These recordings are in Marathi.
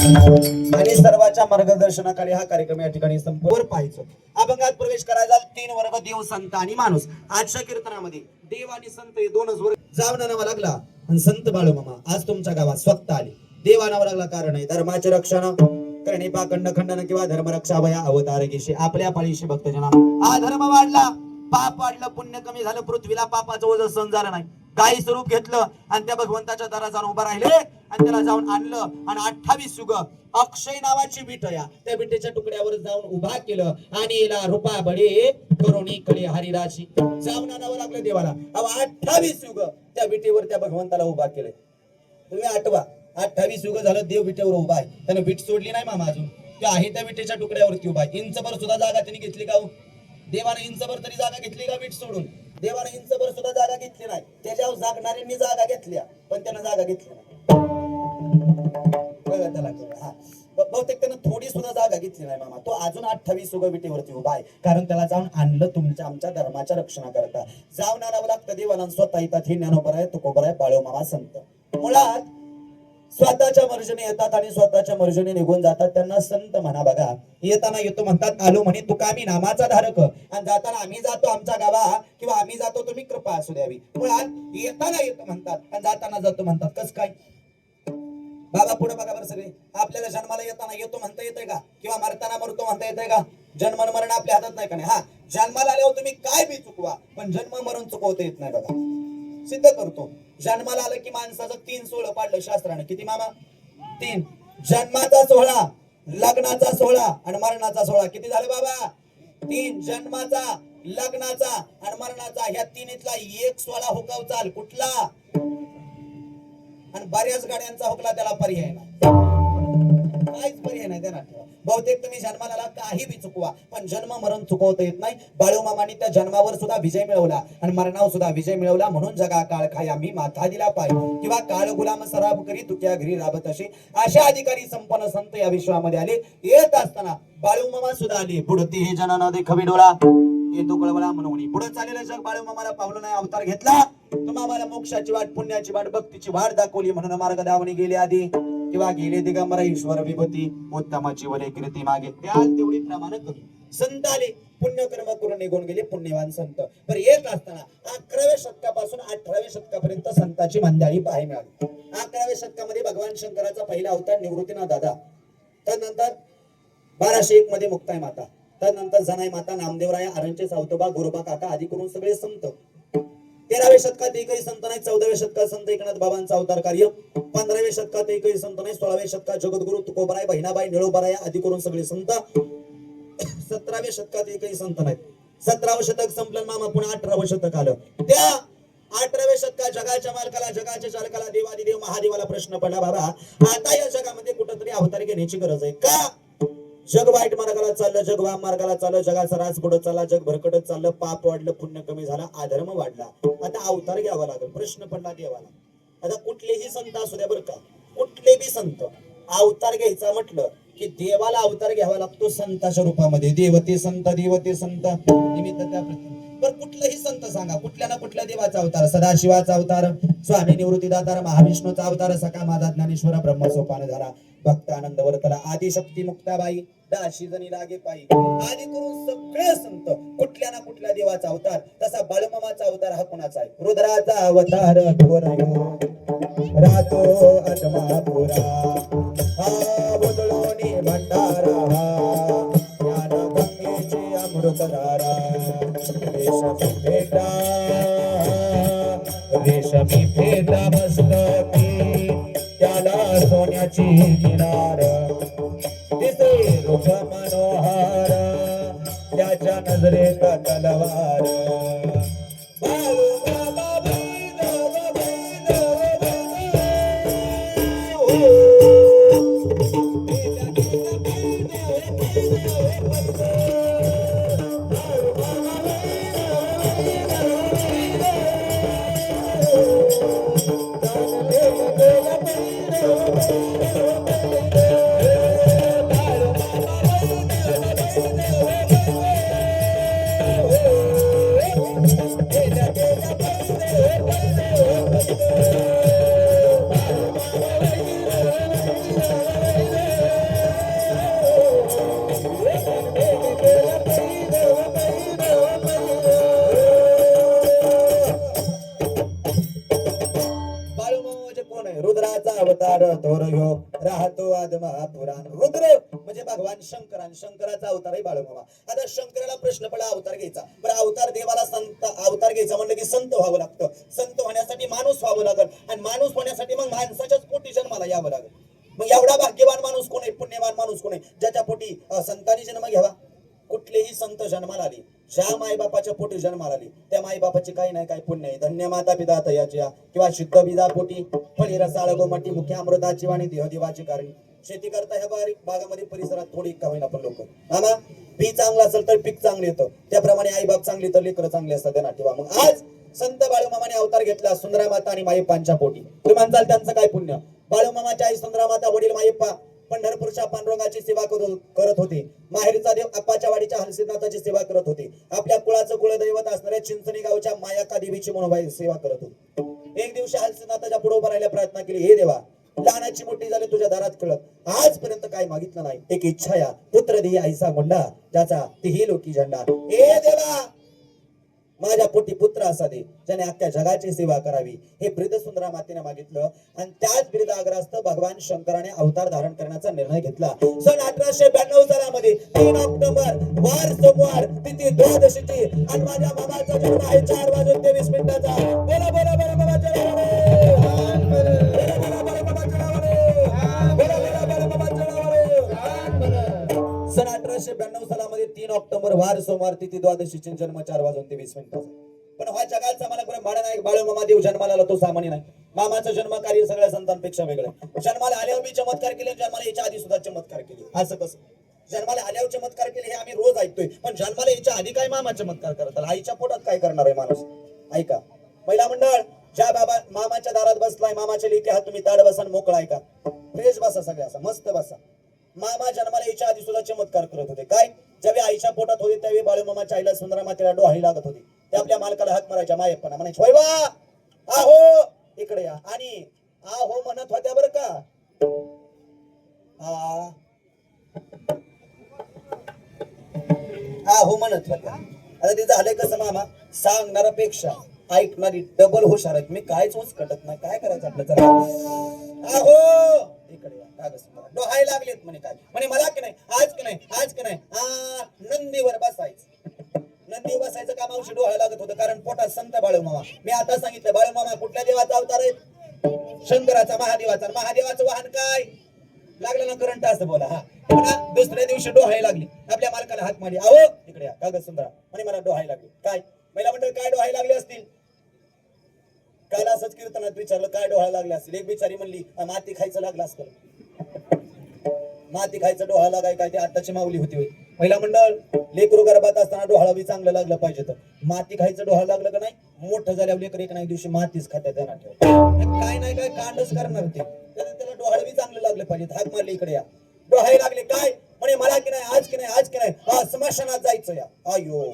आणि सर्वांच्या मार्गदर्शनाखाली हा कार्यक्रम या ठिकाणी संपूर्ण पाहायचो. अभंगात प्रवेश करायचा 3 वर्ग, देव, संत आणि माणूस. आजच्या कीर्तनामध्ये देव आणि संत हे 2च वर्ग जाव नावा लागला. आणि संत बाळूमामा आज तुमच्या गावात स्वतः आले. देव नावा लागला कारण आहे धर्माचे रक्षण करणे, पाखंड खंडन किंवा धर्मरक्षा वया अवतार घेशे. आपल्या पाळीशी भक्तजना हा धर्म वाढला, पाप वाढलं, पुण्य कमी झालं, पृथ्वीला पापाचं ओझं सहन झालं नाही. काही स्वरूप घेतलं आणि त्या भगवंताच्या दारात जाऊन उभा राहिले आणि त्याला जाऊन आणलं आणि 28 युग अक्षय नावाची बीट या त्या बीटेच्या तुकड्यावर जाऊन उभा केलं आणि याला रुपा बडे करोनी कडे हरिराशी जाऊन आणावं लागलं देवाला. 28 युग त्या बीटेवर त्या भगवंताला उभा केलंय. तुम्ही आठवा 28 युग झालं देव बीटेवर उभा आहे. त्याने बीट सोडली नाही मामा अजून, ते आहे त्या बीटेच्या तुकड्यावरती उभा आहे. इंचभर सुद्धा जागा त्यांनी घेतली का? देवाने इंचभर तरी जागा घेतली का बीट सोडून? देवाने इंचभर सुद्धा जागा घेतली नाही. त्याच्यावर जागणाऱ्यांनी जागा घेतल्या पण त्यानं जागा घेतली नाही. बहुतेक त्यानं थोडी सुद्धा जागा घेतली नाही मामा. तो अजून 28 युग विटेवरती उभा आहे कारण त्याला जाऊन आणलं तुमच्या आमच्या धर्माच्या रक्षणाकरता. जाऊन आणावं लागतं देवाला. स्वतः येतात हे ज्ञानोबर आहे, तुकोबर आहे, बाळूमामा संत. मुळात स्वतःच्या मर्जीने येतात आणि स्वतःच्या मर्जीने निघून जातात. त्यांना संत म्हणा. बघा येताना येतो म्हणतात आलो म्हणे तुका मी नामाचा धारक, आणि जाताना आम्ही जातो आमच्या गावा किंवा आम्ही जातो तुम्ही कृपा असू द्यावी. मुळात येताना येतो म्हणतात आणि जाताना जातो म्हणतात. कस काय बाबा? पुढे बघा बरं सगळे. आपल्याला जन्माला येताना येतो म्हणता येतंय का? किंवा मरताना मरतो म्हणता येतंय का? जन्म मरण आपल्या हातात नाही का? नाही. हा जन्माला आल्यावर तुम्ही काय बी चुकवा पण जन्म मरण चुकवता येत नाही. बघा सिद्ध करतो. जन्माला आलं की माणसाचं 3 सोहळं पाडलं शास्त्राने. किती मामा? 3. जन्माचा सोहळा, लग्नाचा सोहळा आणि मरणाचा सोहळा. किती झाले बाबा? 3. जन्माचा, लग्नाचा आणि मरणाचा. ह्या 3तला एक सोहळा हुकाव चाल. कुठला? आणि बऱ्याच गाड्यांचा हुकला त्याला पर्याय नाही. काहीच पर्याय नाही त्यांना. बहुतेक तुम्ही जन्माला काही बी चुकवा पण जन्म मरण चुकवता येत नाही. बाळूमामांनी त्या जन्मावर सुद्धा विजय मिळवला आणि मरणावर सुद्धा विजय मिळवला. म्हणून जगा काळ खाया मी माथा दिला पाय किंवा काळ गुलाम सराब करी तुक्या घरी राबत असे अशा अधिकारी संपन्न संत या विश्वामध्ये आले. येत असताना बाळूमामा सुद्धा आले. पुढती हे जन न देखवी डोळा येतो कळवळा म्हणून. पुढे चाललेलं जग बाळूमामाला पावलं नाही. अवतार घेतला. तुम्हाला मोक्षाची वाट, पुण्याची वाट, भक्तीची वाट दाखवली म्हणून मार्ग दावणी गेले आधी किंवा गेले दिगंबर ईश्वर विभूती उत्तमाची वले कीर्ती मागे. त्याल तेवढी प्रमाण कमी. संत आले, पुण्यकर्म करून निघून गेले पुण्यवान संत. तर येत असताना 11व्या शतकापासून 18व्या शतकापर्यंत संतांची मंडळी पाहायला मिळाली. 11व्या शतकामध्ये भगवान शंकराचा पहिला अवतार निवृत्तीनाथ दादा. त्यानंतर 1201 मध्ये मुक्ताई माता. त्यानंतर जनाई माता, नामदेवराया, आरंचे सावतोबा, गुरुबा काका आदी करून सगळे संत. 13व्या शतकात एकही संत नाही. 14व्या शतकात संत एकनाथ बाबांचा अवतार कार्य. 15व्या शतकात एकही संत नाही. 16व्या शतकात जगद्गुरु तुकोबराय, बहिणाबाई, निळोबराया आदी करून सगळे संत. 17व्या शतकात एकही संत नाही. 17वं शतक संपलं मामा. पुन्हा 18वं शतक आलं. त्या 18व्या शतकात जगाच्या मालकाला, जगाच्या चालकाला, देवादिदेव महादेवाला प्रश्न पडला बाबा आता या जगामध्ये कुठंतरी अवतार घेण्याची गरज आहे का? जग वाईट मार्गाला चाललं, जग वाम मार्गाला चाललं, जगाचा राज पुढे चालला, जग भरकटत चाललं, पाप वाढलं, पुण्य कमी झाला, अधर्म वाढला. आता अवतार घ्यावा लागेल. प्रश्न पडला देवाला. आता कुठलेही संत असू द्या बरं का, कुठले बी संत अवतार घ्यायचा म्हटलं की देवाला अवतार घ्यावा लागतो संताच्या रूपामध्ये. देवते संत, देवते संत निमित्त त्या पण कुठलाही संत सांगा, कुठल्या ना कुठल्या देवाचा अवतार. सदाशिवाचा अवतार, स्वामी निवृत्तीदातार, महाविष्णूचा अवतार, सखा माझा ज्ञानेश्वर ब्रह्मसोपान झाला, भक्त आनंद वर्तला, आदिशक्ती मुक्ताबाई, दाशी जणी लागे पायी आदी करून सगळे संत कुठल्या ना कुठल्या देवाचा अवतार. तसा बाळूमामाचा अवतार हा कोणाचा आहे? रुद्राचा अवतार रातो आत्मापुरा हा बदलोनी भंडारा ज्ञान गंगेची अमृतधारा रेशमी फेटा मस्तकी त्याला सोन्याची किनार दिसे रूप मनोहार त्याच्या नजरेत तलवार. राहतो आदमा पुराण रुद्र म्हणजे भगवान शंकर आणि शंकराचा अवतार आहे बाळूमामा. आता शंकराला प्रश्न पडला अवतार घ्यायचा. बरं अवतार देवाला संत अवतार घ्यायचा म्हणलं की संत व्हावं लागतं. संत होण्यासाठी माणूस व्हावं लागल आणि माणूस होण्यासाठी मग माणसाच्याच पोटी जन्माला यावं लागेल. मग एवढा भाग्यवान माणूस कोण आहे, पुण्यवान माणूस कोण आहे ज्याच्या पोटी संतांनी जन्म घ्यावा. कुठलेही संत जन्माला आली, ज्या मायबापाच्या पोटी जन्माला आली त्या मायबापाची काही नाही काय पुण्य आहे. धन्य माता पिता तयाच्या किंवा शुद्ध बिजा पोटी फळी रसाळ गोमटी मुख्य अमृताची वाणी देह देवाची कारणी. शेती करता ह्या बागामध्ये परिसरात थोडी का होईना पण लोक मामा बी चांगलं असेल तर पीक चांगलं येतं. त्याप्रमाणे आई बाप चांगली तर लेकरं चांगली असतात त्यांना ठेवा. मग आज संत बाळूमामाने अवतार घेतला सुंदरा माता आणि मायप्पांच्या पोटी. तुम्ही म्हणताल त्यांचं काय पुण्य. बाळूमामाच्या आई सुंदरा माता वडील मायप्पा पंढरपूरच्या पांडुरंगाची सेवा करत होते. माहेरचा देव अप्पाच्या वाडीच्या हलसिद्धनाथाची सेवा करत होते. आपल्या कुळाचं कुलदैवत असणाऱ्या चिंचणी गावच्या मायाका देवीची मनोबाई सेवा करत होते. एक दिवशी हलसिद्धनाथाच्या पुढे उभं राहायला प्रयत्न केले. हे देवा लहानाची मोठी झाली तुझ्या दारात कळत आजपर्यंत काय मागितलं नाही. एक इच्छा या पुत्र देही आईसा गुंडा त्याचा तेही लोकी झंडा. हे देवा माझ्या पोटी पुत्र असा दे ज्याने अख्ख्या जगाची सेवा करावी. हे ब्रीद सुंदरा मातेने मागितलं आणि त्याच ब्रीद आग्रहास्तव भगवान शंकराने अवतार धारण करण्याचा निर्णय घेतला. सन 1892 सालामध्ये 3 ऑक्टोबर वार सोमवार तिथी द्वादशीची आणि माझ्या मामाचा जन्म आहे 4:23 बोला बोला बोला बाबाच्या नावाने. बोला बोला बोला बाबाच्या नावाने. बोला बोला बोला बाबाच्या नावाने. सन 1892 सालामध्ये 3 ऑक्टोबर वार सोमवार तिथी द्वादशीची जन्म 4:23. पण हा जगाचा मला ब्रह्मांड नाही. बाळूमामा देव जन्माला आला तो सामान्य नाही. मामाचं जन्म कार्य सगळ्या संतांपेक्षा वेगळं. जन्माला आल्यावर मी चमत्कार केले, जन्माला याच्या आधी सुद्धा चमत्कार केले. असं कसं जन्माला आल्यावर चमत्कार केले हे आम्ही रोज ऐकतोय, पण जन्माला याच्या आधी काय मामा चमत्कार करत आला. आईच्या पोटात काय करणार आहे माणूस. ऐका महिला मंडळ ज्या बाबा मामाच्या दारात बसलाय मामाच्या लेकी हात तुम्ही ताड बसा मोकळा. ऐका फ्रेश बसा सगळ्या असा मस्त बसा. मामा जन्माला याच्या आधी सुद्धा चमत्कार करत होते. काय ज्यावेळी आईच्या पोटात होते त्यावेळी बाळूमामाच्या आईला सुंदरा मातेला डोहाळी लागत होती. ते आपल्या मालकाला हाक मारायच्या मायप्पांना म्हणायचे होय बा आहो इकडे या आणि आहो म्हणत होत्या बरं का. आहो म्हणत होत्या. आता ते झालंय कसं मामा सांगणाऱ्यापेक्षा ऐकणारी डबल हुशार आहेत. मी कायच उचकटत नाही. काय करायचं आपलं चला आहो इकडे या डोहाय लागलेत म्हणे. काय म्हणे मला की नाही आज की नाही आज की नाही नंदीवर बसायचं. नंदी बसायचं का मावशी डोहाय लागत होतं कारण पोटात संत बाळूमामा. मी आता सांगितलं बाळूमामा कुठल्या देवाचा अवतार आहे. शंकराचा महादेवाचा. महादेवाचं वाहन काय लागलं ना करंट असं बोला. हा दुसऱ्या दिवशी डोहाय लागली. आपल्या मालकाला हात मारली अहो इकडे या कागद सुंदरा म्हणे मला डोहाय लागली. काय महिला मंडळ काय डोहाय लागले असतील. काल असंच कीर्तनात विचारलं काय डोहाळ लागले असतील. एक बिचारी म्हणली माती खायचं लागलं असतं. माती खायचं डोहाळ लागाय काय ते आताची माऊली होती होय. महिला मंडळ लेकरू गर्भात असताना डोहाळा बी चांगलं लागलं पाहिजे. तर माती खायचं डोहाळ लागलं का नाही मोठं झाल्यावर लेकर एक नाही दिवशी मातीच खात्या त्यांना ठेव काय नाही काय कांडच करणार ते. त्याला डोहाळ बी चांगलं लागलं पाहिजे. हाक मारले इकडे या डोहाळे लागले. काय म्हणे मला की नाही आज की नाही आज की नाही स्मशानात जायचं या. अयो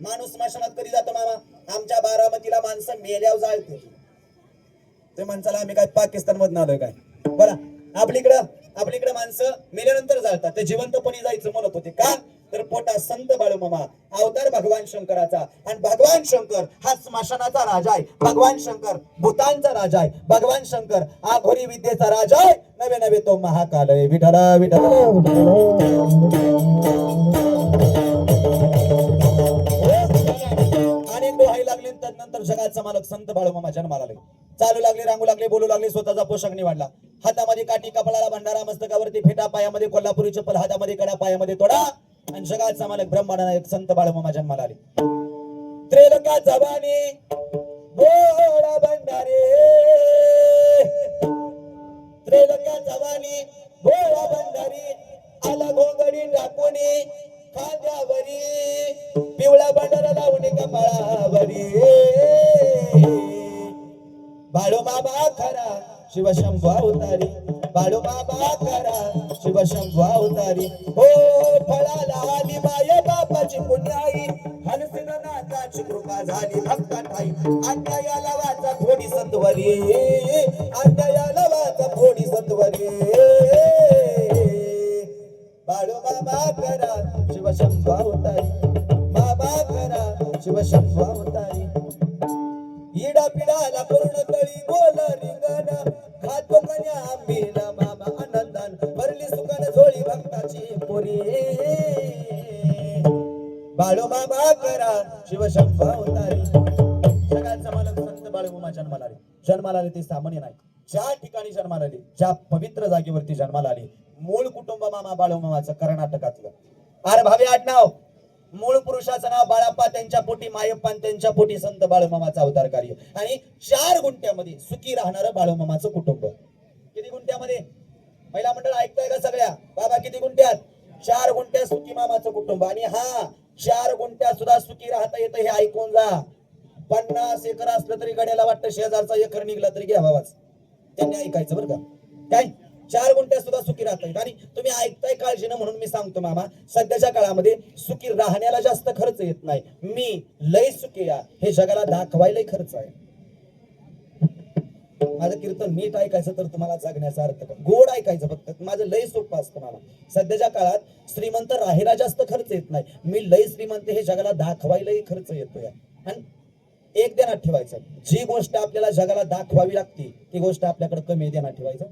माणूस स्मशानात कधी जातो मामा. आमच्या बारामतीला माणसं मेल्यावर जायत होती. ते माणसाला आम्ही काय पाकिस्तान मधून आलोय काय बघा. आपलीकडे माणसं मेल्यानंतर जातात. ते जिवंतपणी जायचं म्हणत होते. का तर पोटा संत बाळूमामा अवतार भगवान शंकराचा. आणि भगवान शंकर हा स्मशानाचा राजा आहे. भगवान शंकर भूतांचा राजा आहे. भगवान शंकर आघोरी विद्येचा राजा आहे. नवे नवे तो महाकाल आहे. विठला विठला त्यानंतर जगाचा मालक संत बाळूमामा जन्माला आले. चालू लागले रांगू लागले बोलू लागले. स्वतःचा पोशाख निवडला. हातामध्ये काठी कपाळाला भंडारा मस्तकावरती फेटा पायामध्ये कोल्हापुरी चप्पल हातामध्ये कडा पायामध्ये तोडा आणि जगाचा मालक ब्रह्मांड संत बाळूमामा जन्माला आले. त्रिलोका जवानी बोळा भंडारे त्रिलोका जवानी बोळा भंडारी आला घोंगडी टाकूनी खांद्यावरी पिवळा भंडारा लावणी कपाळावरी बाळूमामा खरा शिवशंभू अवतारी. बाळूमामा खरा शिवशंभू अवतारी. हो फळाला आली माय बापाची पुण्याई हलसिद्धनाथाची कृपा झाली भक्ता ठाई. अन्यायाला वाचा थोडी सत्वरी अन्यायाला वाचा थोडी सत्वरी. बाळूमामा खरा शिवशंभू अवतारी. मामा खरा शिवशंभू अवतारी. इडा पिडाला पूर्ण तळी बोल रिंगण खातो कन्या आंबीला बाळूमामा करा शिवशंभा अवतारी. जगाचा मालक संत बाळूमामा जन्माला आले ते सामान्य नाही. ज्या ठिकाणी जन्माला आले, ज्या पवित्र जागेवरती जन्माला आले, मूळ कुटुंब मामा बाळूमामाचं कर्नाटकातलं. अरे भावे आडनाव, मूळ पुरुषाचं नाव बाळाप्पा, त्यांच्या पोटी मायप्पा, त्यांच्या पोटी संत बाळूमामाचा अवतार कार्य. आणि 4 गुंठ्यामध्ये सुखी राहणारं बाळूमामाचं कुटुंब. किती गुंठ्यामध्ये? महिला मंडळ ऐकताय का सगळ्या? बाबा किती गुंठ्यात? 4 गुंठ्यात सुखी मामाचं कुटुंब. आणि हा 4 गुंठ्यात सुद्धा सुखी राहता येतं हे ऐकून जा. 50 एकर असलं तरी गड्याला वाटतं शेजारचा एकर निघला तरी घ्या भावाच. त्यांनी ऐकायचं बरं का. काय 4 गुंठ्यात सुद्धा सुखी राहता येत. आणि तुम्ही ऐकताय काळजीनं म्हणून मी सांगतो मामा, सध्याच्या काळामध्ये सुखी राहण्याला जास्त खर्च येत नाही. मी लय सुखी या हे जगाला दाखवायला खर्च आहे. माझं कीर्तन नीट ऐकायचं तर तुम्हाला जगण्याचा अर्थ गोड ऐकायचं फक्त. माझं लय सोपं असतं मामा. सध्याच्या काळात श्रीमंत राहायला जास्त खर्च येत नाही. मी लय श्रीमंत हे जगाला दाखवायलाही खर्च येतोय. आणि एक ध्यानात ठेवायचं, जी गोष्ट आपल्याला जगाला दाखवावी लागते ती गोष्ट आपल्याकडे कमी ध्यानात ठेवायचं.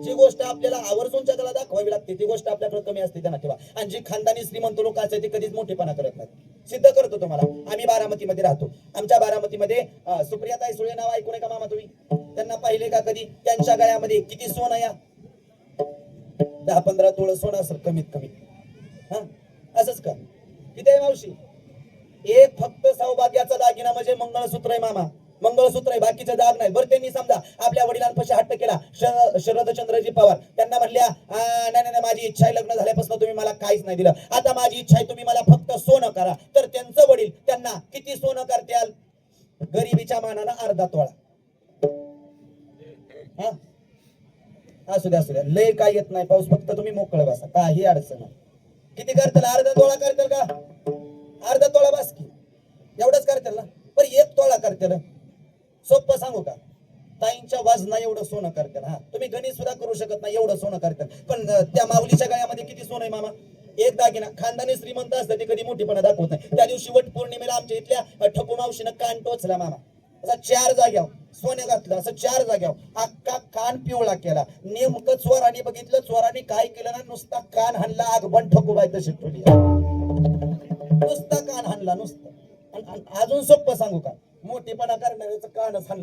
जी गोष्ट आपल्याला आवर्जून जगाला दाखवावी लागते ती गोष्ट आपल्याकडे कमी असते ध्यानात ठेवा. आणि जी खानदानी श्रीमंत लोक असतात ते कधीच मोठेपणा करत नाहीत. सिद्ध करतो तुम्हाला. आम्ही बारामतीमध्ये राहतो. आमच्या बारामतीमध्ये सुप्रियाताई सुळे नाव ऐकून आहे का मामा तुम्ही? त्यांना पाहिले का कधी? त्यांच्या गळ्यामध्ये किती सोनं या? 10-15 तोळ सोनं असेल कमीत कमी. हा असंच का? किती आहे मावशी? एक फक्त सौभाग्याचा दागिना म्हणजे मंगळसूत्र आहे मामा. मंगळसूत्र आहे, बाकीचं दाग नाही. बरं त्यांनी समजा आपल्या वडिलांपाशी हट्ट केला. शरदचंद्रजी पवार त्यांना म्हणल्या नाही नाही माझी इच्छा आहे, लग्न झाल्यापासून तुम्ही मला काहीच नाही दिलं, आता माझी इच्छा आहे तुम्ही मला फक्त सोनं करा. तर त्यांचं वडील त्यांना किती सोनं करत्याल? गरिबीच्या मानानं अर्धा तोळा. हा असू द्या लय काय येत नाही पाऊस, फक्त तुम्ही मोकळं बसा, काही अडचण नाही. किती करतील? अर्धा तोळा करतील का? अर्धा तोळा बस की, एवढंच करतील ना. पण 1 तोळा करतील. सोपं सांगू का? ताईंच्या वजना एवढं सोनं करतील. हा तुम्ही गणित सुद्धा करू शकत नाही एवढं सोनं करतील. पण त्या माऊलीच्या गळ्यामध्ये किती सोनं आहे मामा? एक दागिना. खानदानी श्रीमंत असतं ते कधी मोठीपणा दाखवत नाही. त्या दिवशी वट पौर्णिमेला आमच्या इथल्या ठकू मावशीनं कान टोचला मामा. असा 4 जाग्यावर सोने घातलं, असं 4 जाग्यावर अख्खा कान पिवळा केला. नेमकं चोराने बघितलं, चोराने काय केलं ना, नुसता कान हाणला. आगबन ठकूबाई तशी ठेवली, नुसता कान हाणला नुसतं. अजून सोपं सांगू का? मोठेपणा करणाऱ्याचं कानच हाणलं.